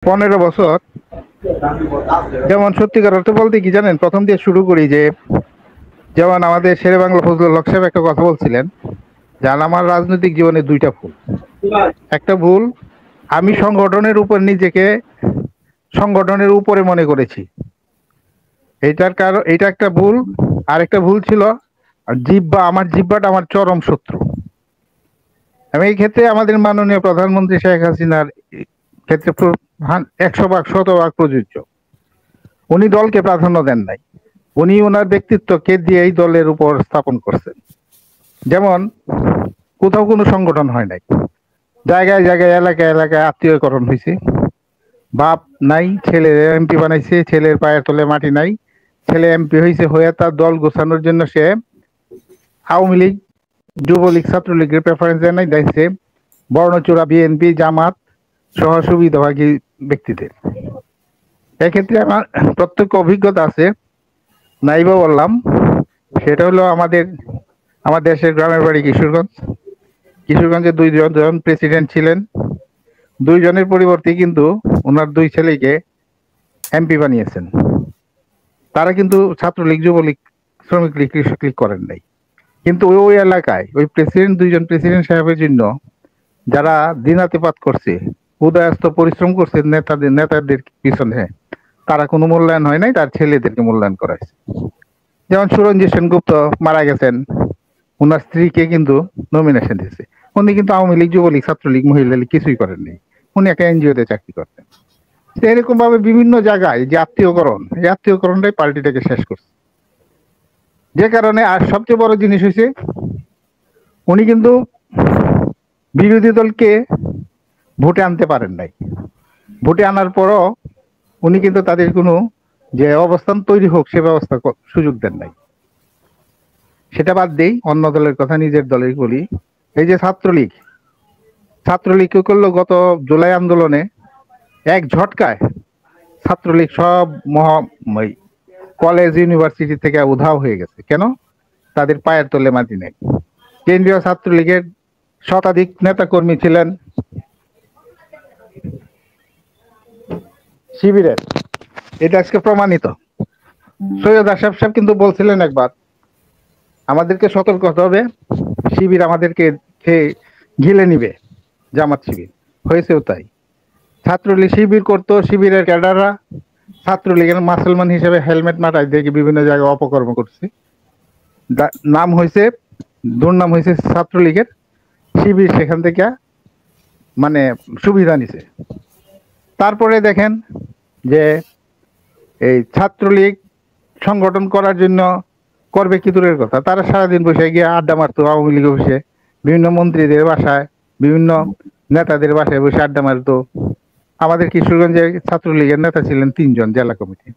15 বছর, যেমন সত্যিকার অর্থে বলতে কি জানেন, প্রথম দিয়ে শুরু করি যে যেমন আমাদের শেরে বাংলা ফজলুল হক সাহেব একটা কথা বলছিলেন, জান আমার রাজনৈতিক জীবনে দুইটা ভুল। একটা ভুল, আমি সংগঠনের উপরে মনে করেছি, এইটার কারণ এইটা একটা ভুল। আর একটা ভুল ছিল আমার জিহ্বাটা আমার চরম শত্রু। আমি এই ক্ষেত্রে আমাদের মাননীয় প্রধানমন্ত্রী শেখ হাসিনার ক্ষেত্রে 100 ভাগ 100 ভাগ প্রযোজ্য। উনি দলকে প্রাধান্য দেন নাই, উনি ওনার ব্যক্তিত্বকে দিয়ে এই দলের উপর স্থাপন করছেন। যেমন কোথাও কোনো সংগঠন হয় নাই, জায়গায় জায়গায় এলাকায় এলাকায় আত্মীয়করণ হয়েছে। বাপ নাই, ছেলে এমপি বানাইছে, ছেলের পায়ের তলে মাটি নাই, ছেলে এমপি হয়েছে, হয়ে তার দল গোছানোর জন্য সে আওয়ামী লীগ, যুবলীগ, ছাত্রলীগের প্রেফারেন্স দেয় নাই, দেখছে বর্ণচোরা বিএনপি, জামাত সহ সুবিধাভাগী ব্যক্তিদের। এক্ষেত্রে আমার প্রত্যক্ষ অভিজ্ঞতা আছে, নাইবা বললাম। সেটা হলো আমার দেশের গ্রামের বাড়ি কিশোরগঞ্জে দুইজন প্রেসিডেন্ট ছিলেন। দুইজনের পরিবর্তে কিন্তু ওনার দুই ছেলেকে এমপি বানিয়েছেন। তারা কিন্তু ছাত্রলীগ, যুবলীগ, শ্রমিক লীগ, কৃষক লীগ করেন নাই। কিন্তু ওই এলাকায় ওই দুইজন প্রেসিডেন্ট সাহেবের জন্য যারা দিনাতিপাত করছে, উদয়াস্ত পরিশ্রম করছে নেতাদের পিছনে, তারা কোনো মূল্যায়ন হয় নাই, তার ছেলেদেরকে মূল্যায়ন করা হয়েছে। যেমন সুরঞ্জিত সেনগুপ্ত মারা গেছেন, ওনার স্ত্রীকে কিন্তু নমিনেশন দিয়েছে। উনি কিন্তু আওয়ামী লীগ, যুবলীগ, ছাত্রলীগ, মহিলা লীগ কিছুই করেননি, উনি একটা এনজিওতে চাকরি করতেন। এরকম ভাবে বিভিন্ন জায়গায় যে এই আত্মীয়করণটাই পার্টিটাকে শেষ করছে। যে কারণে আর সবচেয়ে বড় জিনিস হয়েছে, উনি কিন্তু বিরোধী দলকে ভোটে আনতে পারেন নাই। ভোটে আনার পরও উনি কিন্তু তাদের কোনো যে অবস্থান তৈরি হোক সে ব্যবস্থা সুযোগ দেন নাই। সেটা বাদ দেই, অন্য দলের কথা নিজের দলের বলি। এই যে ছাত্রলীগ কি করলো গত জুলাই আন্দোলনে, এক ঝটকায় ছাত্রলীগ সব কলেজ ইউনিভার্সিটি থেকে উধাও হয়ে গেছে। কেন? তাদের পায়ের তলে মাটি নেই। কেন্দ্রীয় ছাত্রলীগের শতাধিক নেতা কর্মী ছিলেন শিবিরের, এটা আজকে প্রমাণিত। সৈয়দ আশরাফ সাহেব কিন্তু বলছিলেন একবার, আমাদেরকে সতর্ক হতে হবে, শিবির আমাদেরকে খেয়ে গিলে নিবে, জামাত শিবির। হয়েছেও তাই। ছাত্রলীগ শিবির করতো, শিবিরের ক্যাডাররা ছাত্রলীগের মুসলমান হিসেবে হেলমেট মাথায় দিয়ে বিভিন্ন জায়গায় অপকর্ম করছে। নাম হয়েছে, দুর্নাম হয়েছে ছাত্রলীগের, শিবির সেখান থেকে মানে সুবিধা নিছে। তারপরে দেখেন যে এই ছাত্রলীগ সংগঠন করার জন্য করবে কি দূরের কথা, তারা সারাদিন বসে গিয়ে আড্ডা মারতো আওয়ামী লীগ অফিসে, বিভিন্ন মন্ত্রীদের বাসায়, বিভিন্ন নেতাদের বাসায় বসে আড্ডা মারতো। আমাদের কিশোরগঞ্জে ছাত্রলীগের নেতা ছিলেন 3জন জেলা কমিটি,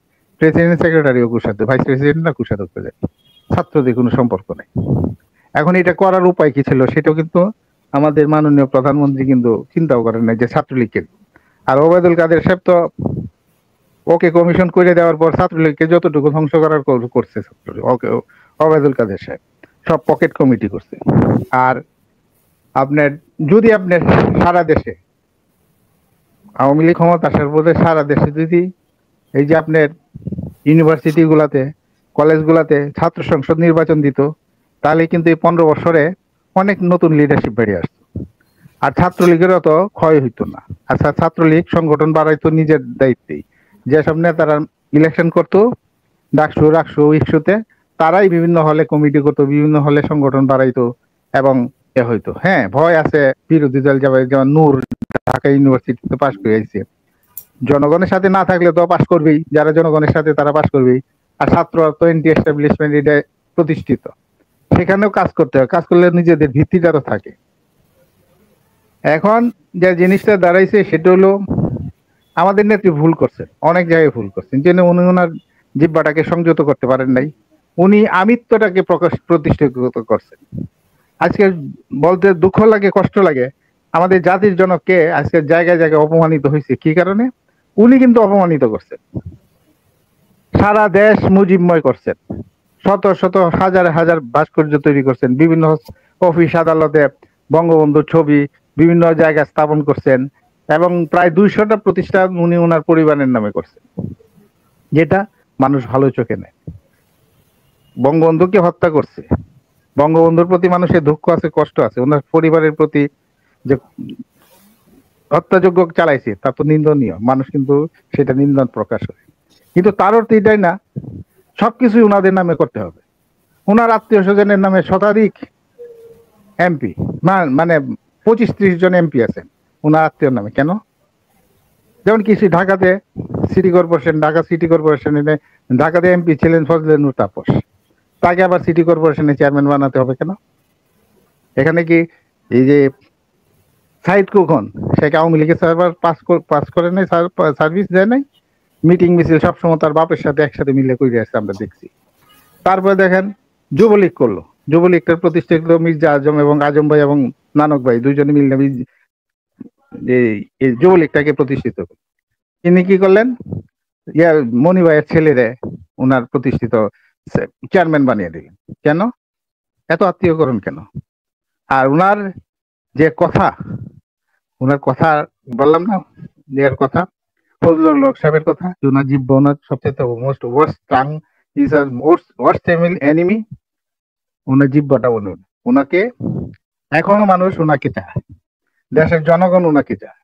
প্রেসিডেন্ট, সেক্রেটারি ও কোষাধ্যক্ষ, ভাইস প্রেসিডেন্ট না কোষাধ্যক্ষ, ছাত্রদের কোনো সম্পর্ক নেই। এখন এটা করার উপায় কি ছিল, সেটাও কিন্তু আমাদের মাননীয় প্রধানমন্ত্রী কিন্তু চিন্তাও করেন না, যে ছাত্রলীগকে। আর ওবায়দুল কাদের সাহেব তো ওকে কমিশন করে দেওয়ার পর ছাত্রলীগকে যতটুকু ধ্বংস করার করছে ওকে, ওবায়দুল কাদের সাহেব সব পকেট কমিটি করছে। আর আপনার যদি আপনার সারা দেশে আওয়ামী লীগ ক্ষমতা আসার পরে সারা দেশে যদি এই যে আপনার ইউনিভার্সিটি গুলাতে, কলেজ গুলাতে ছাত্র সংসদ নির্বাচন দিত, তাহলে কিন্তু এই 15 বছরে অনেক নতুন লিডারশিপ বেরিয়ে আসতো, আর ছাত্রলীগেরও তো ক্ষয় হইতো না। আচ্ছা, ছাত্রলীগ সংগঠন বাড়াইতো নিজের দায়িত্বেই, যেসব নেতারা ইলেকশন করতো ডাকসু, রাকসু, ইকসুতে, তারাই বিভিন্ন হলে কমিটি করতো, বিভিন্ন হলে সংগঠন বাড়াইতো এবং হইতো। হ্যাঁ, ভয় আছে বিরোধী দল যাবে, যেমন নূর ঢাকা ইউনিভার্সিটিতে পাশ করে আইছে, জনগণের সাথে না থাকলে তো পাশ করবেই, যারা জনগণের সাথে তারা পাশ করবেই। আর ছাত্র তো এন্টি এস্টাবলিশমেন্ট, এটা প্রতিষ্ঠিত, সেখানেও কাজ করতে হয়, কাজ করলে নিজেদের ভিত্তিটা তো থাকে। এখন যে জিনিসটা দাঁড়াইছে সেটা হলো, আমাদের নেত্রী ভুল করছেন, অনেক জায়গায় ভুল করছেন, যেন উনি ওনার জিব্বাটাকে সংযত করতে পারেন নাই, উনি আমিত্বটাকে প্রতিষ্ঠিত করছেন। আজকে বলতে দুঃখ লাগে, কষ্ট লাগে, আমাদের জাতির জনককে আজকে জায়গায় জায়গায় অপমানিত হয়েছে। কি কারণে? উনি কিন্তু অপমানিত করছেন, সারা দেশ মুজিবময় করছেন, শত শত হাজার হাজার ভাস্কর্য তৈরি করছেন, বিভিন্ন অফিস আদালতে বঙ্গবন্ধুর ছবি বিভিন্ন জায়গায় স্থাপন করছেন, এবং প্রায় 200টা প্রতিষ্ঠান উনি ওনার পরিবারের নামে করছেন, যেটা মানুষ ভালো চোখে নেয়। বঙ্গবন্ধুকে হত্যা করছে, বঙ্গবন্ধুর প্রতি মানুষের দুঃখ আছে, কষ্ট আছে, ওনার পরিবারের প্রতি যে হত্যাযজ্ঞ চালাইছে তা তো নিন্দনীয়, মানুষ কিন্তু সেটা নিন্দন প্রকাশ করে। কিন্তু তার অর্থ এটাই না সবকিছুই ওনাদের নামে করতে হবে। ওনার আত্মীয় স্বজনের নামে শতাধিক এমপি, মানে 25-30 জন এমপি আছেন ওনার আত্মীয় নামে। কেন? যেমন কিছু ঢাকাতে সিটি কর্পোরেশন, ঢাকা সিটি কর্পোরেশনে ঢাকাতে এমপি ছিলেন ফজলে নূর তাপস, তাকে আবার সিটি কর্পোরেশনের চেয়ারম্যান বানাতে হবে কেন? এখানে কি এই যে সাইদ খোকন, সে কি আওয়ামী লীগের সার্ভার পাস করে নাই, সার্ভিস দেয় নাই, মিটিং মিছিল সবসময় তার বাপের সাথে একসাথে মিলে করে আসছে, আমরা দেখছি। তারপরে দেখেন যুবলীগ করলো, যুবলীগটার প্রতিষ্ঠা করলো মির্জা আজম এবং আজম ভাই এবং নানক ভাই, দুইজনে মিলে এই যুবলীগটাকে প্রতিষ্ঠিত করলো। তিনি কি করলেন? মনি ভাইয়ের ছেলেরে ওনার প্রতিষ্ঠিত চেয়ারম্যান বানিয়ে দিলেন। কেন? এত আত্মীয়করণ কেন? আর ওনার যে কথা, ওনার কথা বললাম না, যে কথা ফজলুল হক সাহেবের কথা, ওনার জিহ্বা ওনার সবচেয়ে most worst tongue is our worst enemy. ওনার জিহ্বাটা ওনাকে এখনো মানুষ ওনাকে চায়, দেশের জনগণ ওনাকে চায়,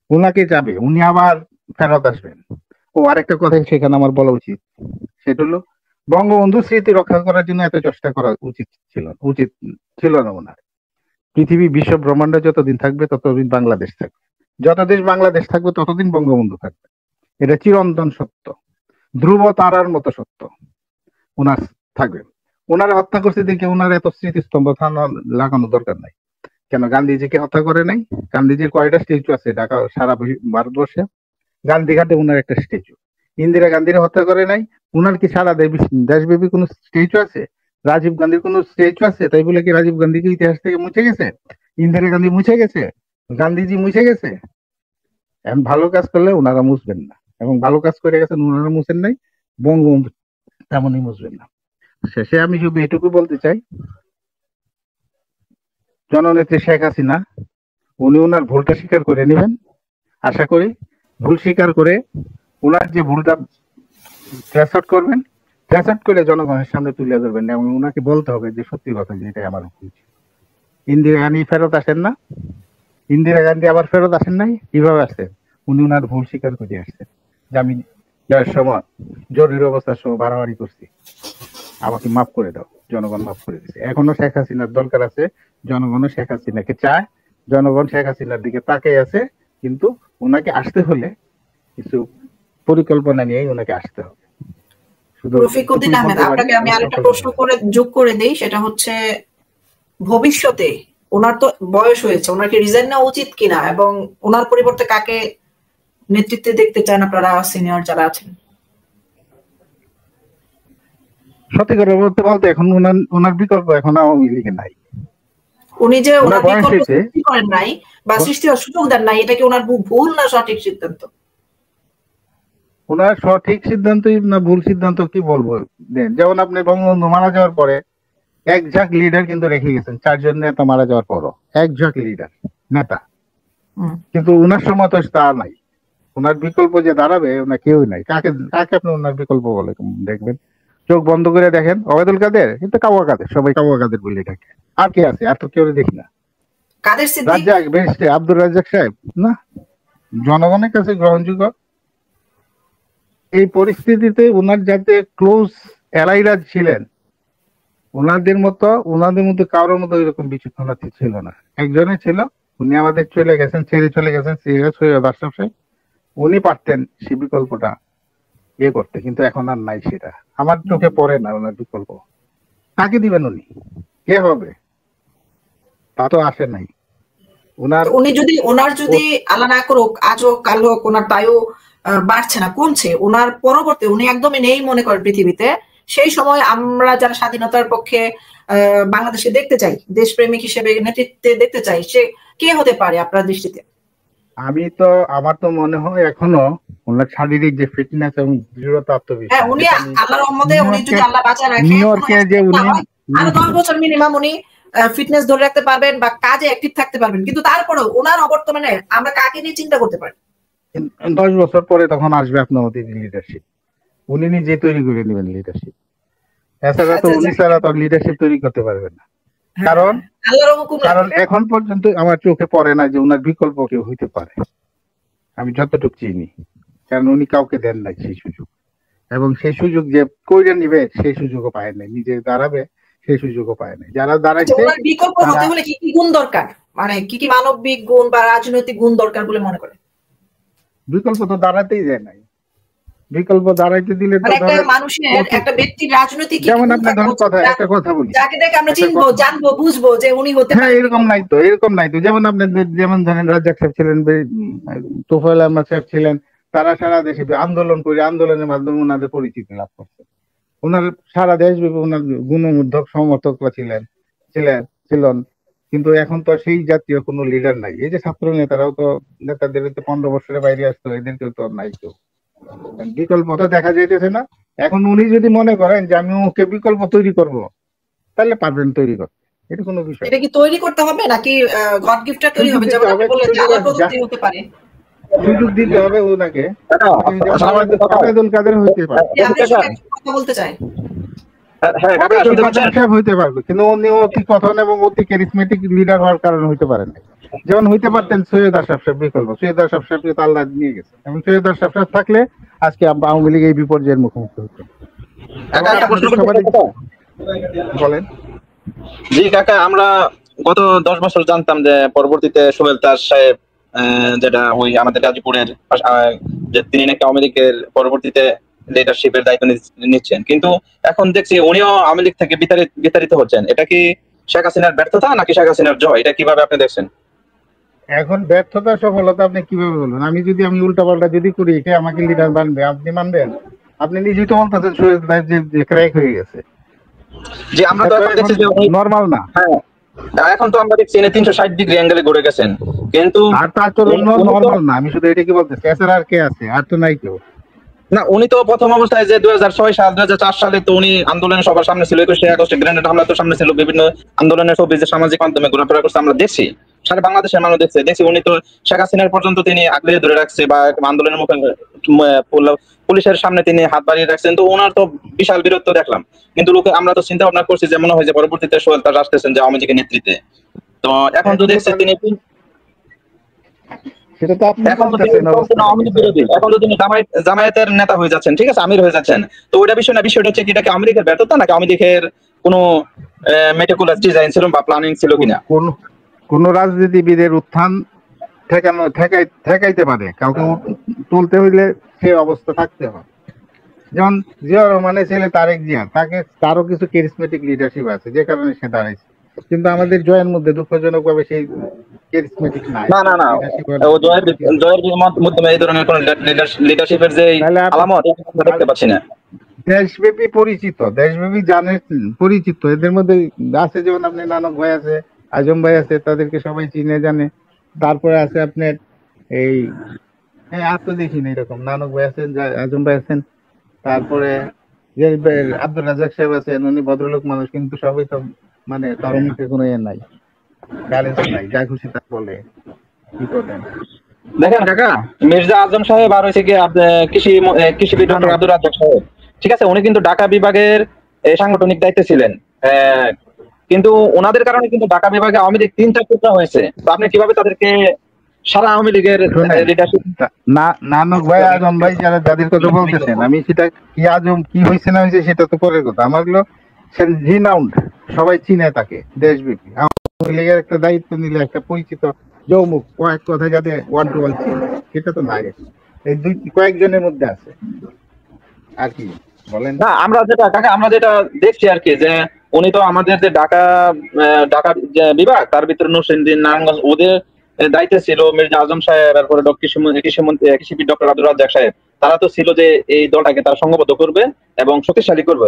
ওনাকে যাবে, উনি আবার ফেরত আসবেন। ও আরেকটা কথা সেখানে আমার বলা উচিত, সেটা হলো বঙ্গবন্ধুর স্মৃতি রক্ষা করার জন্য এত চেষ্টা করা উচিত ছিল না ওনার। পৃথিবী বিশ্ব ব্রহ্মাণ্ড যতদিন থাকবে ততদিন বাংলাদেশ থাকবে, যতদিন বাংলাদেশ থাকবে ততদিন বঙ্গবন্ধু থাকবে। এটা চিরন্তন সত্য, ধ্রুব তারার মতো সত্য। ওনার থাকবে। ওনারা হত্যা করছে দেখে ওনার এত স্মৃতিস্তম্ভ লাগানো দরকার নাই। কেন গান্ধীজিকে হত্যা করে নাই? গান্ধীজির কয়টা স্ট্যাচু আছে ঢাকা সারা ভারতবর্ষে? গান্ধীঘাটে ওনার একটা স্ট্যাচু। ইন্দিরা গান্ধীর হত্যা করে নাই? ওনার কি সারা দেশব্যাপী কোন স্ট্যাচু আছে? রাজীব গান্ধীর কোন স্ট্যাচু আছে? তাই বলে কি রাজীব গান্ধীকে ইতিহাস থেকে মুছে গেছে? ইন্দিরা গান্ধী মুছে গেছে? গান্ধীজি মুছে গেছে? এখন ভালো কাজ করলে ওনারা মুছবেন না, এবং ভালো কাজ করে গেছেন ওনারা মুছেন নাই, বঙ্গবন্ধু তেমনই মুছবেন না। শেষে আমি শুধু এটুকু বলতে চাই, জননেত্রী শেখ হাসিনা উনি ওনার ভুলটা স্বীকার করে নেবেন। আশা করি ভুল স্বীকার করে ওনার যে ভুলটা ট্রেস আউট করবেন, ট্রেস আউট করে জনগণের সামনে তুলে ধরবেন এবং ওনাকে বলতে হবে যে সত্যি কথা, যে এটাই আমার ভুল। ইন্দিরা গান্ধী ফেরত আসেন না, ইন্দিরা গান্ধী আবার ফেরত আসেন নাই, কিভাবে আসছেন? উনি ওনার ভুল স্বীকার করে আসছেন যে আমি যার সময় জরুরি অবস্থার সময় বাড়াবাড়ি করছি, আমাকে মাফ করে দাও। জনগণ মাফ করে দিচ্ছে। এখনো শেখ হাসিনার দরকার আছে, জনগণ শেখ হাসিনাকে চায়, জনগণ শেখ হাসিনার দিকে তাকিয়ে আছে, কিন্তু ওনাকে আসতে হলে কিছু পরিকল্পনা নিয়েই ওনাকে আসতে হবে। রফিকুদ্দিন আহমেদ, আপনাকে আমি আরেকটা প্রশ্ন করে যোগ করে দেই, সেটা হচ্ছে ভবিষ্যতে ওনার তো বয়স হয়েছে, ওনার কি রিজাইন নেওয়া উচিত কিনা, এবং ওনার পরিবর্তে কাকে নেতৃত্বে দেখতে চান আপনারা সিনিয়র যারা আছেন? সত্যি করে বলতে এখন ওনার বিকল্প এখন আওয়ামী লীগে নাই। উনি যে ওনার বিকল্প সৃষ্টি করেন নাই বা সৃষ্টি হওয়ার সুযোগ দেন নাই, এটা কি ওনার ভুল না সঠিক সিদ্ধান্ত? ওনার সঠিক সিদ্ধান্তই না ভুল সিদ্ধান্ত কি বলবো। যেমন আপনি বঙ্গবন্ধু মারা যাওয়ার পরে একঝাঁক লিডার কিন্তু রেখে গেছেন, 4 জন নেতা মারা যাওয়ার পরও একঝাঁক লিডার নেতা, কিন্তু ওনার সময় তো তা নাই। ওনার বিকল্প যে দাঁড়াবে ওনার কেউ নাই। কাকে আপনি ওনার বিকল্প বলে দেখবেন? চোখ বন্ধ করে দেখেন, ওবায়দুল কাদের, কিন্তু কাওয়া কাদের, সবাই কাওয়া কাদের বলে ডাকে। আর কে আছে? আর তো কেউ দেখি না। কাদের সিদ্দিক, রাজ্জাক, বেহেশতে, আব্দুর রাজ্জাক সাহেব না জনগণের কাছে গ্রহণযোগ্য। এই পরিস্থিতিতে ওনার যাতে ক্লোজ এলাইরা ছিলেন, ওনাদের মধ্যে কারোর মধ্যে এরকম বিচক্ষণতা ছিল না। একজনের ছিল, উনি আমাদের চলে গেছেন, ছেড়ে চলে গেছেন, বাদশাহ সাহেব। উনি পারতেন সে বিকল্পটা করতে, কিন্তু এখন আর নাই। সেটা আমার চোখে পড়ে না ওনার বিকল্প। কাকে দিবেন? উনি কে হবে? তা তো আসে নাই। ওনার যদি আল্লাহ না করুক আজও কাল হোক, ওনার দায়ও বাড়ছে না, কমছে, ওনার পরবর্তী উনি একদমই নেই মনে করেন পৃথিবীতে, সেই সময় আমরা যারা স্বাধীনতার পক্ষে বাংলাদেশে দেখতে চাই, দেশপ্রেমিক হিসেবে নেতৃত্বে দেখতে চাই, সে কে হতে পারে আপনার দৃষ্টিতে? আমার তো মনে হয় এখনো ওনার শারীরিক যে ফিটনেস এবং দৃঢ়তা, আত্মবিশ্বাস, উনি আল্লাহর রহমতে উনি যদি আল্লাহ বাঁচায় রাখে, নিউ ইয়র্কে যে উনি আরো 10 বছর মিনিমাম উনি ফিটনেস ধরে রাখতে পারবেন বা কাজে অ্যাক্টিভ থাকতে পারবেন, কিন্তু তারপরেও ওনার অবর্তমানে আমরা কাকে নিয়ে চিন্তা করতে পারি? 10 বছর পরে তখন আসবে আপনার মধ্যে লিডারশিপ, উনি নিজে তৈরি করে নেবেন লিডারশিপ। এছাড়া তো আচ্ছা, উনি ছাড়া তো লিডারশিপ তৈরি করতে পারবেন না। কারণ আল্লাহর হুকুম কারণ এখন পর্যন্ত আমার চোখে পড়ে না যে উনার বিকল্প কেউ হইতে পারে, আমি যতটুকু চিনি। কারণ উনি কাউকে দেন নাই সেই সুযোগ, এবং সেই সুযোগ যে কইরে নিবে সেই সুযোগও পায় নাই, নিজে দাঁড়াবে সেই সুযোগও পায় নাই। যারা দাঁড়াইছে ওনার বিকল্প হতে হলে কি কি গুণ দরকার, মানে কি কি মানবিক গুণ বা রাজনৈতিক গুণ দরকার বলে মনে করেন? বিকল্প তো দাঁড়াতেই যায় নাই। বিকল্প দাঁড়াইতে দিলে তো একটা মানুষের একটা ব্যক্তির রাজনৈতিক যেমন আপনি ধরুন একটা কথা বলি, যাকে দেখে আমরা চিনবো, জানবো, বুঝবো যে উনি হতে হ্যাঁ এরকম নাই তো, এরকম নাই তো। যেমন আপনি যেমন ধরেন রাজ্জাক সাহেব ছিলেন, তোফায়েল আহমদ সাহেব ছিলেন, তারা সারা দেশে আন্দোলন করে আন্দোলনের মাধ্যমে ওনাদের পরিচিতি লাভ করছে। ওনার সারা দেশব্যাপী ওনার গুণমূর্ধক সমর্থকরা ছিলেন। কিন্তু এখন তো সেই জাতীয় কোনো লিডার নাই। এই যে ছাত্র নেতারাও তো, নেতাদের তো 15 বছরের বাইরে আসতো, এদেরকেও তো নাই কেউ। বিকল্প তো দেখা যাইতেছে না। এখন উনি যদি মনে করেন যে আমি ওকে বিকল্প তৈরি করব, তাহলে পারবেন তৈরি করতে, এটা কোনো বিষয়। এটা কি তৈরি করতে হবে নাকি গড গিফটটা তৈরি হবে, যেমন আপনি বললেন যে আল্লাহর প্রদত্ত হতে পারে? সুযোগ দিতে হবে ওনাকে। আবেদন কাদের হইতে পারে, আমি কথা বলতে চাই। হইতে পারবে, কিন্তু উনি অতি কথন এবং অতি ক্যারিসমেটিক লিডার হওয়ার কারণে হইতে পারেন না। যেমন হইতে পারতেন সৈয়দ আশরাফ সাহেব বিকল্প, সৈয়দ আশরাফ সাহেবকে তো আল্লাহ নিয়ে গেছে, এবং সৈয়দ আশরাফ সাহেব থাকলে আজকে আওয়ামী লীগ এই বিপর্যয়ের মুখোমুখি হতো। বলেন। জি কাকা, আমরা গত 10 বছর জানতাম যে পরবর্তীতে সোহেল তাজ সাহেব যেটা ওই আমাদের গাজীপুরের যে তিনি নাকি আওয়ামী লীগের পরবর্তীতে লিডারশিপের দায়িত্ব নিচ্ছেন, কিন্তু এখন দেখছি উনিও আওয়ামী লীগ থেকে বিতাড়িত হচ্ছেন। এটা কি শেখ হাসিনার ব্যর্থতা নাকি শেখ হাসিনার জয়? এটা কিভাবে আপনি দেখছেন? এখন ব্যর্থতা সফলতা আপনি কিভাবে বলবেন? আমি উল্টা পাল্টা যদি করি, এটা আমাকে লিডার বানবে, আপনি মানবেন? আপনি নিজেই তো বলতেছেন সৈয়দ সাহেব যে ক্র্যাক হয়ে গেছে। যে আমরা তো এখন দেখছি যে নরমাল না। হ্যাঁ, এখন তো আমরা দেখছি 360 ডিগ্রি অ্যাঙ্গেলে ঘুরে গেছেন, কিন্তু আর তার তো নরমাল না। আমি শুধু এটা কি বলতেছি, এছাড়া আর কে আছে? আর তো নাই কেউ। না, উনি তো প্রথম অবস্থায় যে 2006 সাল 2004 সালে তো উনি আন্দোলনের সবার সামনে ছিল, 21শে আগস্টে গ্রেনেড হামলা তো সামনে ছিল, বিভিন্ন আন্দোলনের ছবি যে সামাজিক মাধ্যমে ঘোরাফেরা করছে আমরা দেখছি, সারা বাংলাদেশের মানুষ দেখছি উনি তো শেখ হাসিনার পর্যন্ত তিনি আগলে ধরে রাখছে, বা আন্দোলনের মুখে পুলিশের সামনে তিনি হাত বাড়িয়ে রাখছেন। তো ওনার তো বিশাল বীরত্ব দেখলাম, কিন্তু লোকে আমরা তো চিন্তা ভাবনা করছি যে মনে হয় যে পরবর্তীতে সোহেল তাজ আসতেছেন যে আওয়ামী লীগের নেতৃত্বে। তো এখন তো দেখছি তিনি সেটা তো আপনি এখন তো তিনি জামায়াতের নেতা হয়ে যাচ্ছেন, ঠিক আছে, আমির হয়ে যাচ্ছেন। তো ওইটা বিষয় না, বিষয়টা হচ্ছে কি, এটা কি আওয়ামী লীগের ব্যর্থতা নাকি আওয়ামী লীগের কোনো মেটিকুলাস ডিজাইন ছিল বা প্ল্যানিং ছিল কিনা? কোন রাজনীতিবিদের উত্থান ঠেকাইতে পারে, কাউকে তুলতে হইলে সে অবস্থা থাকতে হয়। যেমন জিয়া রহমানের ছেলে তারেক জিয়া, তারও কিছু ক্যারিসমেটিক লিডারশিপ আছে, যে কারণে সে দাঁড়াইছে। কিন্তু আমাদের জয়ের মধ্যে দুঃখজনক ভাবে সেই ক্যারিসমেটিক নাই। না, ও জয়ের মাধ্যমে এই ধরনের কোন লিডারশিপের যে আলামত দেখতে পাচ্ছি না। দেশব্যাপী পরিচিত এদের মধ্যে আছে, যেমন আপনি নানক ভাই আছে, আজম ভাই আছে, তাদেরকে সবাই চিনে জানে। তারপরে আছে আপনার এই আর তো দেখি না এরকম, নানক ভাই আছেন, আজম ভাই আছেন, তারপরে যে আব্দুল রাজাক সাহেব আছেন, উনি ভদ্রলোক মানুষ, কিন্তু সবাই তো মানে তার মুখে কোনো নাই, ব্যালেন্স নাই, যা খুশি তা বলে, কি করেন। দেখেন কাকা, মির্জা আজম সাহেব আর হয়েছে কি কৃষিবিদ ডক্টর আব্দুল রাজ্জাক সাহেব, ঠিক আছে, উনি কিন্তু ঢাকা বিভাগের সাংগঠনিক দায়িত্বে ছিলেন, কিন্তু ওনাদের কারণে কিন্তু ঢাকা বিভাগে আওয়ামী লীগ 3টা টুকরা হয়েছে। তো আপনি কিভাবে তাদেরকে সারা আওয়ামী লীগের লিডারশিপ? নানক ভাই, আজম ভাই, যাদের কথা বলতেছেন, আমি সেটা কি আজম কি হয়েছে না হয়েছে সেটা তো পরের কথা। আমার গুলো রিনাউন্ড, সবাই চিনে তাকে দেশব্যাপী। আওয়ামী লীগের একটা দায়িত্ব নিলে একটা পরিচিত যৌমুখ, কয়েক কথা যাতে ওয়ান টু ওয়ান ছিল, সেটা তো নাই। এই কয়েকজনের মধ্যে আছে আর কি বলেন। না, আমরা যেটা দেখছি আর কি, যে উনি তো আমাদের যে ঢাকা বিভাগ, তার ভিতরে নরসিংদী, নারায়ণগঞ্জ, ওদের দায়িত্বে ছিল মির্জা আজম সাহেব, তারপরে কৃষিবিদ ডক্টর আব্দুল রাজ্জাক সাহেব। তারা তো ছিল যে এই দলটাকে তারা সংঘবদ্ধ করবে এবং শক্তিশালী করবে,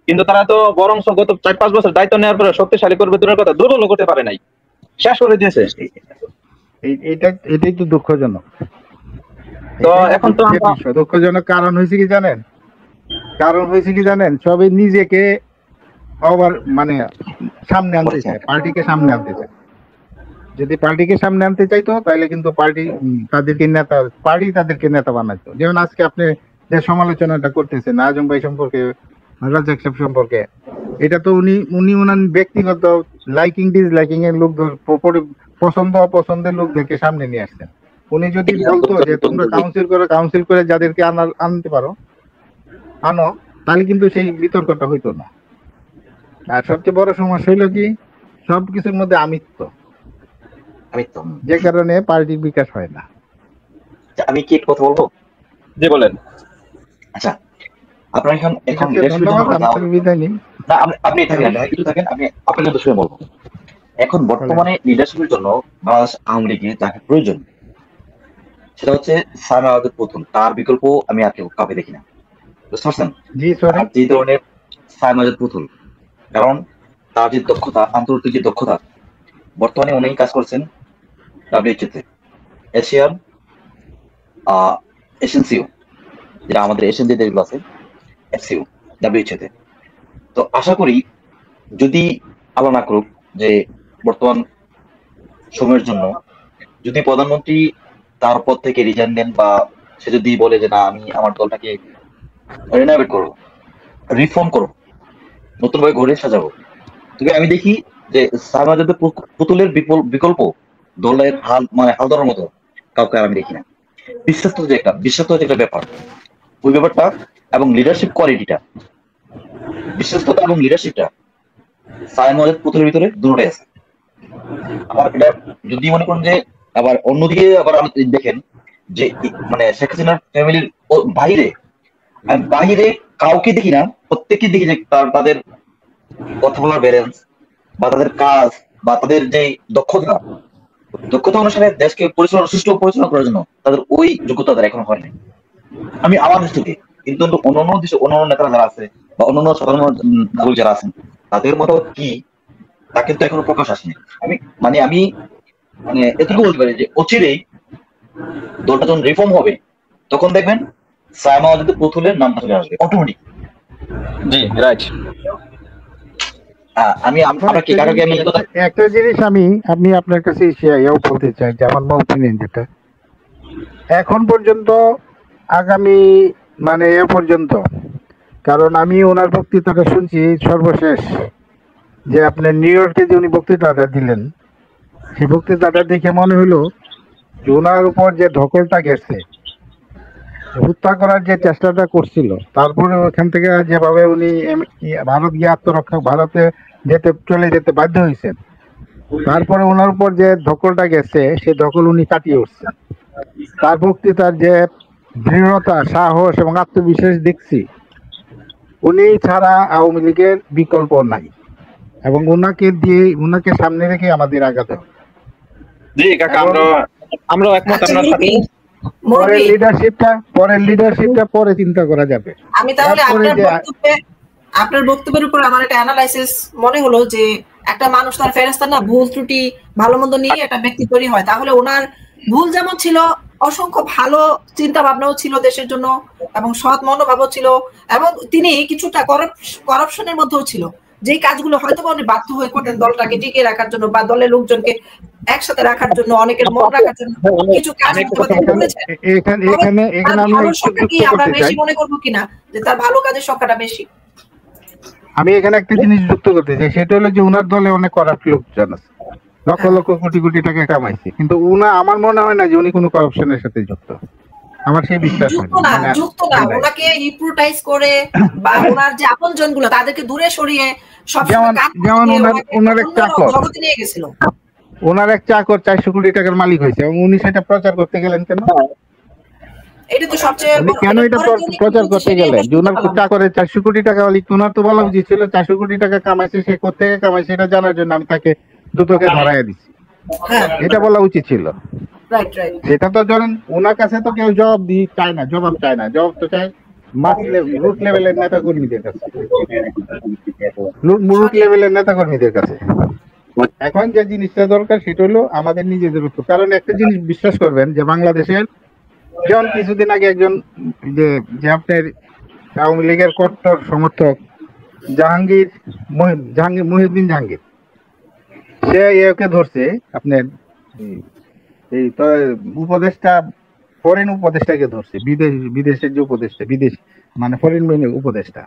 কিন্তু তারা তো বরং গত 4-5 বছর দায়িত্ব নেওয়ার পরে শক্তিশালী করবে দূরের কথা, দুর্বল করতে পারে নাই, শেষ করে দিয়েছে। এটাই তো দুঃখজনক। তো এখন তো দুঃখজনক কারণ হয়েছে কি জানেন, সবাই নিজেকে মানে সামনে আনতে চায়, পার্টিকে সামনে আনতে চায়। যদি পার্টিকে সামনে আনতে চাইতো তাহলে কিন্তু পার্টি তাদেরকে নেতা বানাতো। যেমন আজকে আপনি যে সমালোচনাটা করতেছেন আজম ভাই সম্পর্কে, রাজ্জাক সাহেব সম্পর্কে, এটা তো উনি ওনার ব্যক্তিগত লাইকিং ডিসলাইকিং এর লোকদের পছন্দ অপছন্দের লোকদেরকে সামনে নিয়ে আসছেন। উনি যদি বলতো যে তোমরা কাউন্সিল করে যাদেরকে আনতে পারো আনো, তাহলে কিন্তু সেই বিতর্কটা হইতো না। আর সবচেয়ে বড় সমস্যা হইলো কি, সবকিছুর মধ্যে আমিত্ব, যে কারণে পার্টির বিকাশ হয় না। আমি কি একটা কথা বলবো? জি বলেন। আচ্ছা, আপনার এখন বিদায় নিন। না, আপনি কিছু থাকেন, আমি আপনাকে তো শুনে বলবো। এখন বর্তমানে লিডারশিপের জন্য বাংলাদেশ আওয়ামী লীগের যাকে প্রয়োজন সেটা হচ্ছে সায়মা ওয়াজেদ পুতুল। তার বিকল্প আমি আর কেউ কাউকে দেখি না, বুঝতে পারছেন? যে ধরনের সায়মা ওয়াজেদ পুতুল, কারণ তার যে দক্ষতা, আন্তর্জাতিক যে দক্ষতা, বর্তমানে উনি কাজ করছেন ডাব্লিউএইচওতে, এশিয়ান এশিয়ানসিও, যেটা আমাদের এশিয়ান যে দেশগুলো আছে, এফসিও, ডাব্লিউএইচওতে। তো আশা করি যদি আল্লাহ না করুক যে বর্তমান সময়ের জন্য যদি প্রধানমন্ত্রী তার পদ থেকে রিজাইন দেন, বা সে যদি বলে যে না আমি আমার দলটাকে রিনোভেট করবো, রিফর্ম করবো, নতুন ভাবে ঘরে সাজাবো, তবে আমি দেখি যে সায়মা ওয়াজেদ পুতুলের বিকল্প দলের হাল ধরার মতো কাউকে আমি দেখি না। বিশ্বাস যে একটা ব্যাপার, ওই ব্যাপারটা এবং লিডারশিপ কোয়ালিটিটা, বিশ্বস্ততা এবং লিডারশিপটা সায়মা ওয়াজেদ পুতুলের ভিতরে দুটোই আছে। আবার এটা যদি মনে করেন যে আবার অন্যদিকে আবার দেখেন যে শেখ হাসিনার ফ্যামিলির বাইরে কাউকে দেখি না, প্রত্যেককে দেখি যে তাদের কথা বলার ব্যালেন্স বা তাদের কাজ বা তাদের যে দক্ষতা অনুসারে দেশকে সুষ্ঠু পরিচালনা করার জন্য তাদের ওই যোগ্যতা তাদের এখন হয়নি, আমি আমার দৃষ্টিতে। কিন্তু অন্যান্য নেতারা যারা আছে বা অন্যান্য সাধারণ নাগরিক যারা আছেন, তাদের মতো কি তা কিন্তু এখনো প্রকাশ আসেনি। আমি এটুকু বলতে পারি যে অচিরেই দলটা যখন রিফর্ম হবে তখন দেখবেন সায়মা ওয়াজেদ পুতুলের নামটা চলে আসবে অটোমেটিক। জি রাইট। একটা জিনিস আমি আপনার কাছে বলতে চাই যে আমার ওপিনিয়ন যেটা এখন পর্যন্ত আগামী এ পর্যন্ত, কারণ আমি ওনার বক্তৃতাটা শুনছি সর্বশেষ যে আপনার নিউ ইয়র্কে যে উনি বক্তৃতাটা দিলেন, সেই বক্তৃতাটা দেখে মনে হলো যে ওনার উপর যে ধকলটা গেছে, হত্যা করার যে চেষ্টাটা করছিল, তারপরে ওখান থেকে যেভাবে উনি ভারত গিয়ে ভারতে চলে যেতে বাধ্য হয়েছেন, তারপরে ওনার উপর যে ধকলটা গেছে সেই ধকল উনি কাটিয়ে উঠছেন। তার বক্তৃতার যে দৃঢ়তা, সাহস এবং আত্মবিশ্বাস দেখছি, উনি ছাড়া আওয়ামী লীগের বিকল্প নাই এবং ওনাকে সামনে রেখে আমাদের আগাতে হবে। জি কাকা, আমরা একমত আপনার সাথে। পরের লিডারশিপটা পরে চিন্তা করা যাবে। আমি তাহলে আপনার বক্তব্যের উপর আমার একটা অ্যানালাইসিস মনে হলো যে একটা মানুষ তার ফেরেশতা না, ভুল ত্রুটি ভালো মন্দ নিয়ে একটা ব্যক্তি তৈরি হয়। তাহলে ওনার ভুল যেমন ছিল, অসংখ্য ভালো চিন্তা ভাবনাও ছিল দেশের জন্য এবং সৎ মনোভাবও ছিল, এবং তিনি কিছুটা করাপশনের মধ্যেও ছিল, যে কাজগুলো হয়তো উনি বাধ্য হয়ে করতেন দলটাকে টিকিয়ে রাখার জন্য বা দলের লোকজনকে একসাথে রাখার জন্য, অনেকের মন রাখার জন্য কিছু কাজ আমরা বেশি মনে করবো কিনা যে তার ভালো কাজের সংখ্যাটা বেশি। আমি এখানে একটা জিনিস যুক্ত করতে চাই, সেটা হলো যে উনার দলে অনেক করাপ্ট লোকজন আছে, লক্ষ লক্ষ কোটি কোটি টাকা কামাইছে, কিন্তু আমার মনে হয় না যে উনি কোনো করাপশনের সাথে যুক্ত। আমার সেই বিশ্বাস যুক্ত না, ওনাকে হিপ্নোটাইজ করে বা ওনার যে আপনজনগুলো তাদেরকে দূরে সরিয়ে যেমন ওনার এক চাকর, ওনার এক চাকর 400 কোটি টাকার মালিক হয়েছে এবং উনি সেটা প্রচার করতে গেলেন কেন? এটা তো সবচেয়ে কেন এটা প্রচার করতে গেলেন যে ওনার চাকরের 400 কোটি টাকা মালিক? ওনার তো বলা উচিত ছিল 400 কোটি টাকা কামাইছে, সে কোথেকে কামাইছে এটা জানার জন্য আমি তাকে দুটোকে ধরাইয়া দিচ্ছি, এটা বলা উচিত ছিল। সেটা তো জানেন, ওনার কাছে তো কেউ জবাব চায় না, জবাব তো চায় রুট লেভেলের নেতা কর্মীদের কাছে, রুট লেভেলের নেতা কর্মীদের কাছে। এখন যে জিনিসটা দরকার সেটা হলো আমাদের নিজেদের উপর। কারণ একটা জিনিস বিশ্বাস করবেন যে বাংলাদেশের, যেমন কিছুদিন আগে একজন যে আপনার আওয়ামী লীগের কট্টর সমর্থক মহিউদ্দিন জাহাঙ্গীর, সে একে ধরছে আপনার এই- এই তো উপদেষ্টা, ফরেন উপদেষ্টাকে ধরছে, বিদেশের যে উপদেষ্টা, বিদেশ মানে ফরেন উপদেষ্টা,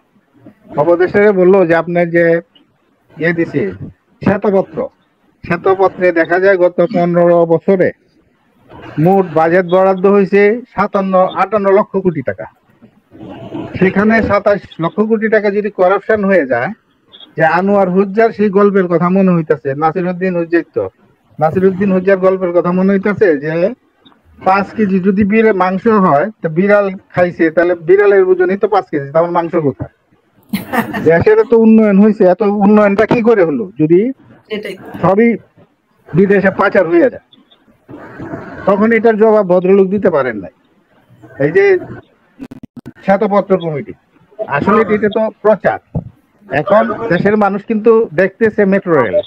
উপদেষ্টাকে বললো যে আপনার যে দিছে শ্বেতপত্র, শ্বেতপত্রে দেখা যায় গত 15 বছরে মোট বাজেট বরাদ্দ হয়েছে 58 লক্ষ কোটি টাকা। সেখানে 27 লক্ষ কোটি টাকা যদি করাপশন হয়ে যায়, যে আনোয়ার হুজ্জার সেই গল্পের কথা মনে হইতাছে, নাসিরউদ্দিন হুজ্জার, তো নাসিরউদ্দিন হুজ্জার গল্পের কথা মনে হইতাছে যে 5 কেজি যদি মাংস হয়, তো বিড়াল খাইছে, তাহলে বিড়ালের ওজনই তো 5 কেজি, তাহলে মাংস কোথায়? দেশের তো উন্নয়ন হয়েছে, এত উন্নয়নটা কি করে হলো যদি সেটাই। সবই বিদেশে পাচার হয়ে যায়? তখন এটার জবাব ভদ্রলোক দিতে পারেন নাই। এই যে শ্বেতপত্র কমিটি, আসলে এটা তো প্রচার। এখন দেশের মানুষ কিন্তু দেখতেছে মেট্রো রেল,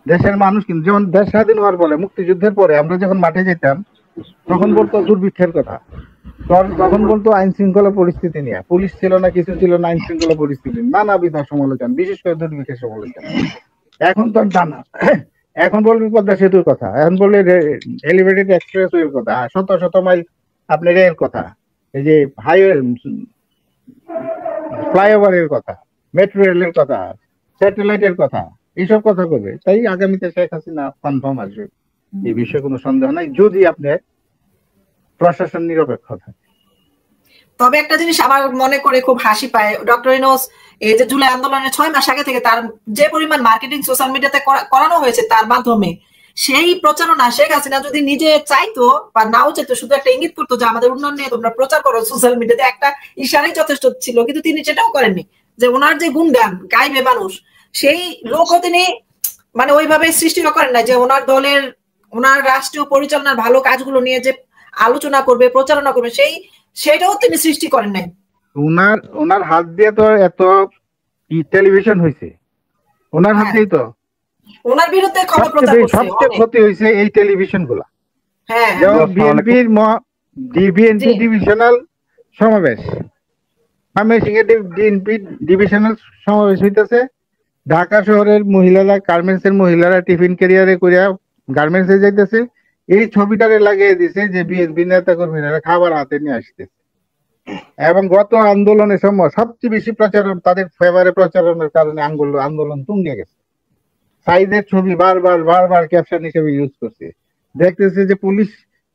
দেশের মানুষ কিন্তু যেমন দেশ স্বাধীন হওয়ার পরে, মুক্তিযুদ্ধের পরে আমরা যখন মাঠে যেতাম তখন বলতো দুর্ভিক্ষের কথা, তখন বলতো আইন শৃঙ্খলা পরিস্থিতি নিয়ে, পুলিশ ছিল না, কিছু ছিল না, আইন শৃঙ্খলা পরিস্থিতি নানাবিধ সমালোচনা, বিশেষ করে দুর্ভিক্ষের সমালোচনা। এখন তো জানা, এখন বলবে পদ্মা সেতুর কথা, এখন বললে এলিভেটেড এক্সপ্রেস ওয়ের কথা, শত শত মাইল আপনার এর কথা, এই যে হাইওয়ে ফ্লাইওভারের কথা, মেট্রো রেলের কথা, স্যাটেলাইটের কথা, এইসব কথা বলবে। তাই আগামীতে শেখ হাসিনা কনফার্ম আসবে, এই বিষয়ে কোনো সন্দেহ নাই, যদি আপনার প্রশাসন নিরপেক্ষ থাকে। তবে একটা জিনিস আমার মনে করে খুব হাসি পায়, ডক্টর ইউনূস এই যে জুলাই আন্দোলনের 6 মাস আগে থেকে তার যে পরিমাণ মার্কেটিং সোশ্যাল মিডিয়াতে করানো হয়েছে, তার মাধ্যমে সেই প্রচারণা শেখ হাসিনা যদি নিজে চাইতো বা নাও চাইতো, শুধু একটা ইঙ্গিত করতো যে আমাদের উন্নয়ন নিয়ে তোমরা প্রচার করো সোশ্যাল মিডিয়াতে, একটা ইশারাই যথেষ্ট ছিল, কিন্তু তিনি সেটাও করেননি। যে ওনার যে গুণগান গাইবে মানুষ, সেই লোকও তিনি মানে ওইভাবে সৃষ্টি করেন না যে ওনার দলের, ওনার রাষ্ট্রীয় পরিচালনার ভালো কাজগুলো নিয়ে যে আলোচনা করবে, প্রচারণা করবে, সেটাও তিনি সৃষ্টি করেন নাই। ওনার হাত দিয়ে তো এত টেলিভিশন হয়েছে, ওনার হাতেই তো ওনার বিরুদ্ধে খবর প্রচার করছে, সবচেয়ে ক্ষতি হয়েছে এই টেলিভিশন গুলা। হ্যাঁ, যেমন বিএনপি ডিভিশনাল সমাবেশ, ময়মনসিংহে বিএনপি ডিভিশনাল সমাবেশ হইতেছে, ঢাকা শহরের মহিলারা, গার্মেন্টস এর মহিলারা টিফিন ক্যারিয়ারে করিয়া গার্মেন্টস এ যাইতেছে, এই ছবিটারে লাগিয়ে দিছে যে বিএনপি নেতা কর্মীরা খাবার হাতে নিয়ে আসতেছে। এবং গত আন্দোলনের সময় সবচেয়ে বেশি প্রচারণ তাদের ফেভারে প্রচারণের কারণে আন্দোলন তুঙ্গে গেছে। সাইদের ছবি বারবার ক্যাপশন হিসেবে ইউজ করছে। দেখতেছে যে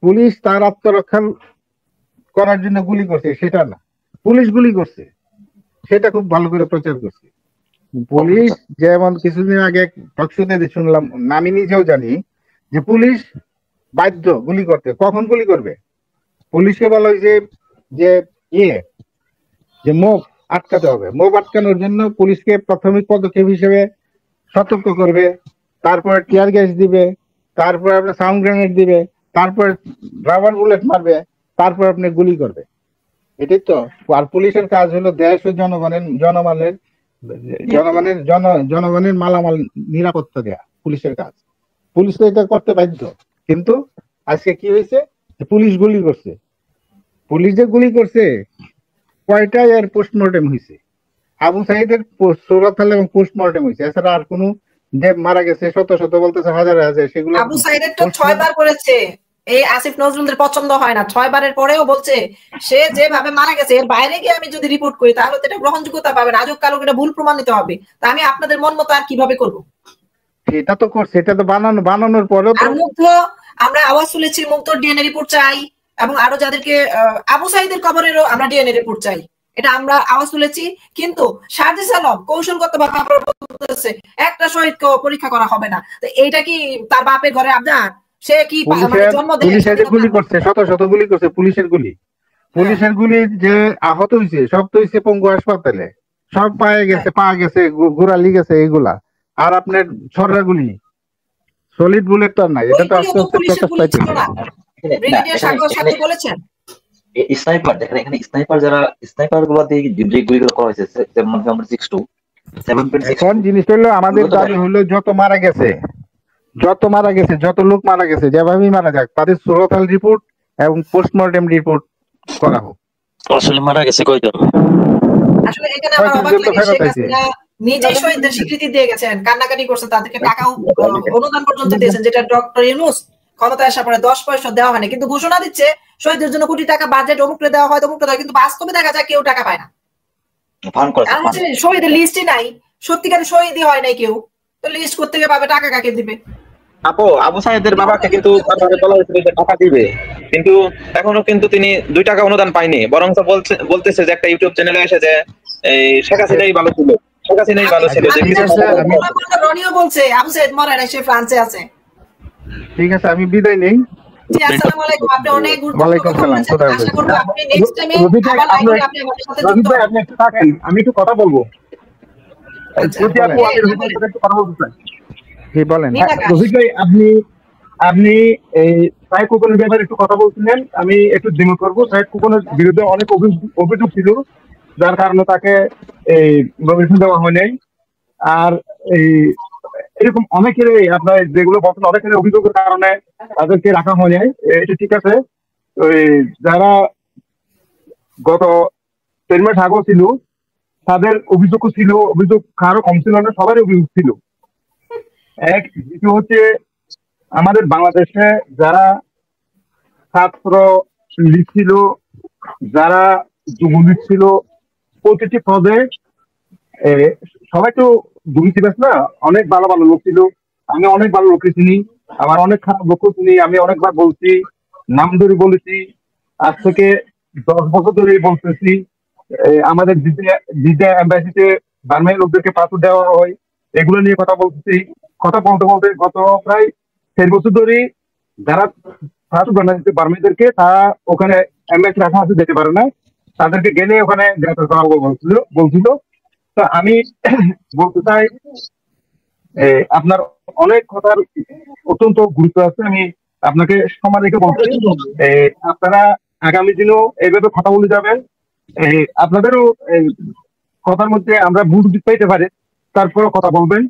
পুলিশ তার আত্মরক্ষা করার জন্য গুলি করছে, সেটা না, পুলিশ গুলি করছে, সেটা খুব ভালো করে প্রচার করছে। পুলিশ যেমন কিছুদিন আগে টকশোতে শুনলাম, আমি নিজেও জানি যে পুলিশ বাধ্য গুলি করতে। কখন গুলি করবে? পুলিশকে বলা হয়েছে যে যে মোব আটকাতে হবে, মোব আটকানোর জন্য পুলিশকে প্রাথমিক পদক্ষেপ হিসেবে সতর্ক করবে, তারপরে টিয়ার গ্যাস দিবে, তারপরে আপনার সাউন্ড গ্রেনেড দিবে, তারপরে রাবার বুলেট মারবে, তারপর আপনি গুলি করবে। এটাই তো। আর পুলিশের কাজ হলো দেশ ও জনগণের মালামাল নিরাপত্তা দেয়া পুলিশের কাজ। পুলিশ তো এটা করতে বাধ্য। কিন্তু আজকে কি হয়েছে, পুলিশ গুলি করছে। পুলিশ যে গুলি করছে, কয়টা এর পোস্টমর্টেম হয়েছে? আবু সাইদের সুরতহাল এবং পোস্টমর্টেম হয়েছে, এছাড়া আর কোনো যে মারা গেছে শত বলতেছে হাজার, সেগুলো আবু সাইদের তো 6 বার করেছে। এই আসিফ নজরুলদের পছন্দ হয় না, 6 বারের পরেও বলছে সে যেভাবে মারা গেছে এর বাইরে গিয়ে আমি যদি রিপোর্ট করি তাহলে তো এটা গ্রহণযোগ্যতা পাবে না, আজব কালো এটা ভুল প্রমাণিত হবে। তা আমি আপনাদের মন মতো আর কিভাবে করবো? সেটা তো করছে, এটা তো বানানোর পরেও তো। আর মুগ্ধ, আমরা আওয়াজ তুলেছি মুগ্ধ ডিএনএ রিপোর্ট চাই, এবং আরো যাদেরকে আবু সাইদের কবরেরও আমরা ডিএনএ রিপোর্ট চাই, এটা আমরা আওয়াজ তুলেছি। কিন্তু সাজিস আলম কৌশলগতভাবে আপনারা বলতেছে একটা শহীদকে পরীক্ষা করা হবে না। তো এইটা কি তার বাপের ঘরে আবদার? সে কি জন্ম পুলিশের গুলি করছে, শত গুলি করছে, পুলিশের গুলি যে আহত হয়েছে সব তো হয়েছে পঙ্গু হাসপাতালে, সব পা গেছে, গোড়ালি গেছে এগুলা। আর আপনার ছড়া গুলি, সলিড বুলেট তো নাই, এটা তো আস্তে আস্তে প্রকাশ পাইছে। স্নাইপার দেখেন, এখানে স্নাইপার গুলো দিয়ে যে গুলিগুলো করা হয়েছে, যেমন 7.62 এখন জিনিসটা হলো আমাদের দাবি হলো যত মারা গেছে, যত লোক মারা গেছে, যেভাবেই মারা যাক, তাদের সুরতহাল রিপোর্ট এবং পোস্টমর্টেম রিপোর্ট করা হোক। আসলে মারা গেছে কয়জন? আসলে এখানে আমার অবাক লাগে, শেখ হাসিনা নিজেই শহীদদের স্বীকৃতি দিয়ে গেছেন, কান্নাকাটি করছেন, তাদেরকে টাকা অনুদান পর্যন্ত দিয়েছেন, যেটা ডক্টর ইউনূস ক্ষমতায় আসার পরে 10 পয়সা দেওয়া হয়নি, কিন্তু ঘোষণা দিচ্ছে শহীদদের জন্য কোটি টাকা বাজেট অমুকরে দেওয়া হয় তমুকরে দেওয়া, কিন্তু বাস্তবে দেখা যায় কেউ টাকা পায় না। আর হচ্ছে শহীদের লিস্টই নাই, সত্যিকারের শহীদই হয় নাই কেউ, তো লিস্ট করতে গিয়ে পাবে, টাকা কাকে দিবে? আপু, আবু সাইদের বাবাকে কিন্তু বারবার বলা হয়েছিল যে টাকা দিবে, কিন্তু এখনো কিন্তু তিনি 2 টাকা অনুদান পায়নি, বরং বলতেছে যে একটা ইউটিউব চ্যানেলে এসে যে এই শেখ হাসিনাই ভালো ছিল, শেখ হাসিনাই ভালো ছিল। রনিও বলছে আবু সাইদ মরে নাই, সে ফ্রান্সে আছে। ঠিক আছে, আমি বিদায় নেই। জি, আসসালামু আলাইকুম। আপনি অনেক গুরুত্বপূর্ণ কথা বলেছেন, আশা করব আপনি নেক্সট টাইমে আবার লাইভে আপনি আমাদের সাথে যুক্ত হবেন। আপনি একটু থাকেন, আমি একটু কথা বলবো। আচ্ছা, যদি আপু আমি রফিকের সাথে একটু কথা বলতে চাই। কি বলেন? রফিক ভাই, আপনি এই সাইদ খোকনের ব্যাপারে একটু কথা বলছিলেন, আমি একটু দ্বিমত করবো। সাইদ খোকনের বিরুদ্ধে অনেক অভিযোগ ছিল, যার কারণে তাকে এই নমিনেশন দেওয়া হয় নাই। আর এই এরকম অনেকের আপনার যেগুলো বলছেন, অনেকের অভিযোগের কারণে তাদেরকে রাখা হয় নাই, এটা ঠিক আছে। ওই যারা গত 3 মাস আগেও ছিল, তাদের অভিযোগও ছিল, অভিযোগ কারো কম ছিল না, সবারই অভিযোগ ছিল। দ্বিতীয় হচ্ছে আমাদের বাংলাদেশে যারা ছাত্র লীগ ছিল, যারা যুবলীগ ছিল, প্রতিটি পদে সবাই তো দুর্নীতিবাজ না, অনেক ভালো ভালো লোক ছিল। আমি অনেক ভালো লোককে চিনি, আমার অনেক খারাপ লোকও চিনি। আমি অনেকবার বলছি, নাম ধরে বলেছি, আজ থেকে 10 বছর ধরেই বলতেছি। আমাদের জিদ্দা এম্বাসিতে বার্মাই লোকদেরকে পাথর দেওয়া হয়, এগুলো নিয়ে কথা বলতেছি। কথা বলতে বলতে গত প্রায় 4 বছর ধরেই যারা পাথর বানাচ্ছে বার্মাইদেরকে, তারা ওখানে এম্বাসি রাখা আছে, যেতে পারে না, তাদেরকে গেলে ওখানে গ্রেপ্তার করা বলছিল। তো আমি বলতে চাই, আপনার অনেক কথার অত্যন্ত গুরুত্ব আছে। আমি আপনাকে সম্মান রেখে বলছি, আপনারা আগামী দিনেও এইভাবে কথা বলে যাবেন। আপনাদেরও কথার মধ্যে আমরা ভুল পাইতে পারি, তারপরেও কথা বলবেন।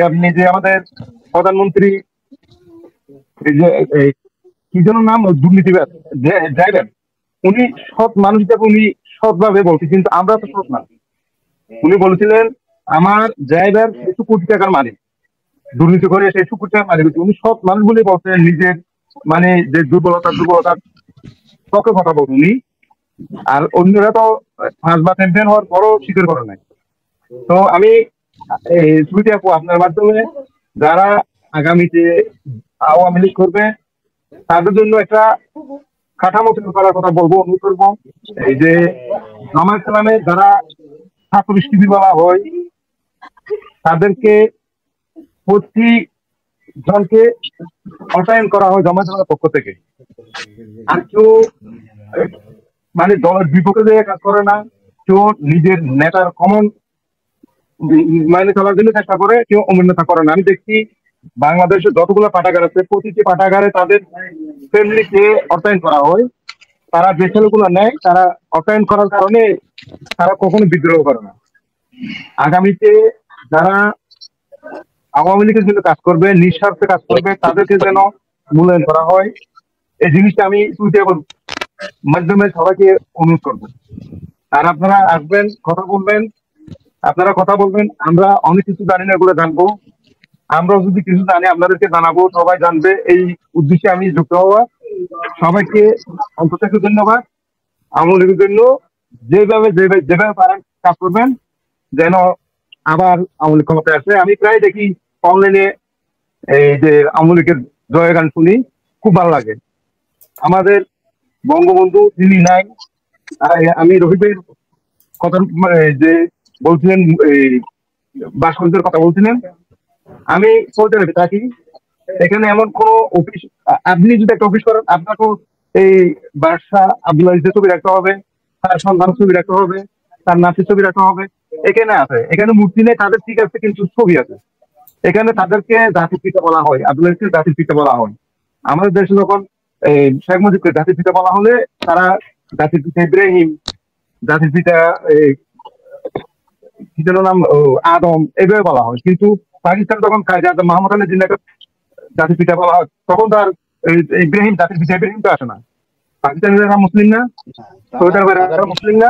আপনি যে আমাদের প্রধানমন্ত্রী কি যেন নাম, দুর্নীতিবাদ ড্রাইভার, উনি সৎ মানুষ হিসাবে উনি সৎভাবে বলছে, কিন্তু আমরা তো সৎ না। উনি বলেছিলেন আমার ড্রাইভার 100 কোটি টাকার মালিক, দুর্নীতি করে 100 কোটি টাকার মালিক। উনি সৎ মানুষ বলে বলছেন, নিজের মানে যে দুর্বলতার পক্ষে কথা বলছেন উনি। আর অন্যরা তো 5 বার চ্যাম্পিয়ন হওয়ার পরও স্বীকার করে নাই। তো আমি সুইটি আপু, আপনার মাধ্যমে যারা আগামীতে আওয়ামী লীগ করবে, তাদের জন্য একটা কাঠামো তৈরি করার কথা বলবো, অনুরোধ করবো। এই যে জামায়াত ইসলামে যারা ছাত্র শিবির বলা হয়, তাদেরকে প্রতি জনকে অর্থায়ন করা হয় জামায়াত ইসলামের পক্ষ থেকে। আর কেউ মানে দলের বিপক্ষে কাজ করে না, কেউ নিজের নেতার কমন মানে চলার জন্য চেষ্টা করে, কেউ অমূল্যতা করে না। আমি দেখছি বাংলাদেশের যতগুলো পাঠাগার আছে, প্রতিটি পাঠাগারে তাদের ফ্যামিলিকে অর্থায়ন করা হয়। তারা যে ছেলেগুলো নেয়, তারা অর্থায়ন করার কারণে তারা কখনো বিদ্রোহ করে না। আগামীতে যারা আওয়ামী লীগের জন্য কাজ করবে, নিঃস্বার্থে কাজ করবে, তাদেরকে যেন মূল্যায়ন করা হয়। এই জিনিসটা আমি টুইটার মাধ্যমে সবাইকে অনুরোধ করবো। আর আপনারা আসবেন, কথা বলবেন, আপনারা কথা বলবেন। আমরা অনেক কিছু জানি না, এগুলো জানবো। আমরা যদি কিছু জানি আপনাদেরকে জানাবো, সবাই জানবে। এই উদ্দেশ্যে আমি যুক্ত হওয়া। সবাইকে অন্তত ধন্যবাদ। আওয়ামী লীগের জন্য যেভাবে পারেন কাজ করবেন, যেন আবার আওয়ামী লীগ ক্ষমতায় আসে। আমি প্রায় দেখি অনলাইনে এই যে আওয়ামী লীগের জয়গান শুনি, খুব ভালো লাগে। আমাদের বঙ্গবন্ধু তিনি নাই। আমি রফিকের কথা যে বলছিলেন, এই ভাস্কর্যের কথা বলছিলেন, আমি সৌদি আরবে থাকি। এখানে এমন কোন অফিস, আপনি যদি একটা অফিস করেন, আপনাকেও এই বাদশা আব্দুল আজিজের ছবি রাখতে হবে, তার সন্তান ছবি রাখতে হবে, তার নাতির ছবি রাখতে হবে। এখানে আছে, এখানে মূর্তি নেই তাদের, ঠিক আছে, কিন্তু ছবি আছে। এখানে তাদেরকে জাতির পিতা বলা হয়, আব্দুল আজিজকে জাতির পিতা বলা হয়। আমাদের দেশে যখন শেখ মুজিবকে জাতির পিতা বলা হলে, তারা জাতির পিতা ইব্রাহিম, জাতির পিতা কি যেন নাম, আদম, এভাবে বলা হয়। কিন্তু পাকিস্তান যখন মোহাম্মদ আলী জিন্নাকে জাতির পিতা বলা হয়, তখন তার ইব্রাহিম জাতির পিতা ইব্রাহিম তো আসে না। পাকিস্তানিরা মুসলিম না, সৌদি আরবের মুসলিম না,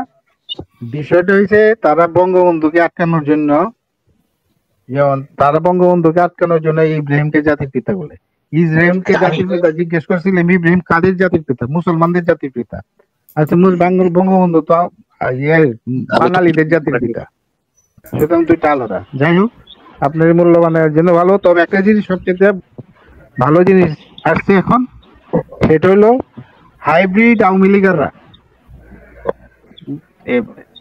বিষয়টা হয়েছে তারা বঙ্গবন্ধুকে আটকানোর জন্য, যেমন তারা বঙ্গবন্ধুকে আটকানোর জন্য ইব্রাহিমকে জাতির পিতা বলে। ইব্রাহিমকে জাতির পিতা জিজ্ঞেস করছিলাম, ইব্রাহিম কাদের জাতির পিতা? মুসলমানদের জাতির পিতা। আচ্ছা, বঙ্গবন্ধু তো বাঙালিদের জাতির পিতা, সুতরাং দুইটা আলাদা। যাই হোক, আপনার মূল্যবানের জন্য ভালো। তবে একটা জিনিস সবচেয়ে ভালো জিনিস আসছে এখন, সেটা হলো হাইব্রিড আওয়ামী লীগাররা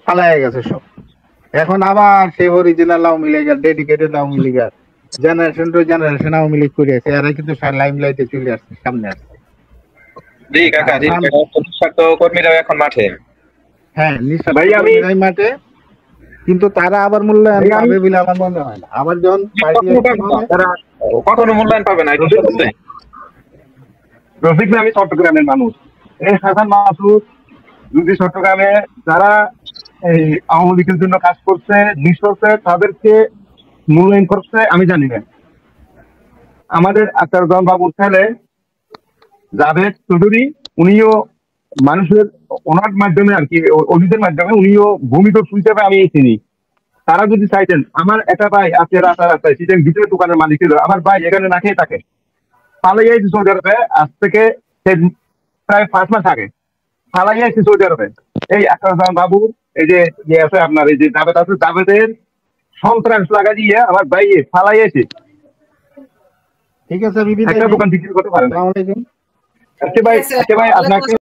পালায় গেছে সব। এখন আবার সেই original Awami Leaguer, dedicated Awami Leaguer, generation to generation Awami League করে আছে, এরা কিন্তু লাইমলাইটে চলে আসছে, সামনে আসছে। জি কাকা, জি নিঃস্বার্থ কর্মীরাও এখন মাঠে। হ্যাঁ, ভাই আমি মাঠে, কিন্তু তারা আবার মূল্যায়ন পাবে বলে আমার মনে হয় না। আবার যখন তারা কখনো মূল্যায়ন পাবে না, এটা সত্যি। রফিক ভাই, আমি চট্টগ্রামের মানুষ। এই হাসান মাসুদ যদি চট্টগ্রামে যারা এই আওয়ামী লীগের জন্য কাজ করছে, করছে, তাদেরকে মূল্যায়ন করছে আমি জানি না। আমাদের আচারগঞ্জ বাবুর ছেলে জাভেদ চৌধুরী, উনিও মানুষের ওনার মাধ্যমে আর কি, অভিযোগের মাধ্যমে উনিও ভূমিদস্যু হিসেবে আমি চিনি। তারা যদি চাইতেন, আমার একটা ভাই আছে রাস্তায় সেটার ভিতরে দোকানের মালিক ছিল, আমার ভাই এখানে না খেয়ে থাকে, পালাইয়া সৌদি আরবে আজ থেকে প্রায় 5 মাস আগে পালাইয়া সৌদি আরবে। এই আচারগঞ্জ বাবুর এই যে আছে আপনার, এই যে জাভেদ আছে, জাভেদের সন্ত্রাস লাগা দিয়ে আমার ভাই পালাইয়াছে। ঠিক আছে, একটা দোকান বিক্রি করতে পারেন। আসসালামু আলাইকুম। ভাই আপনাকে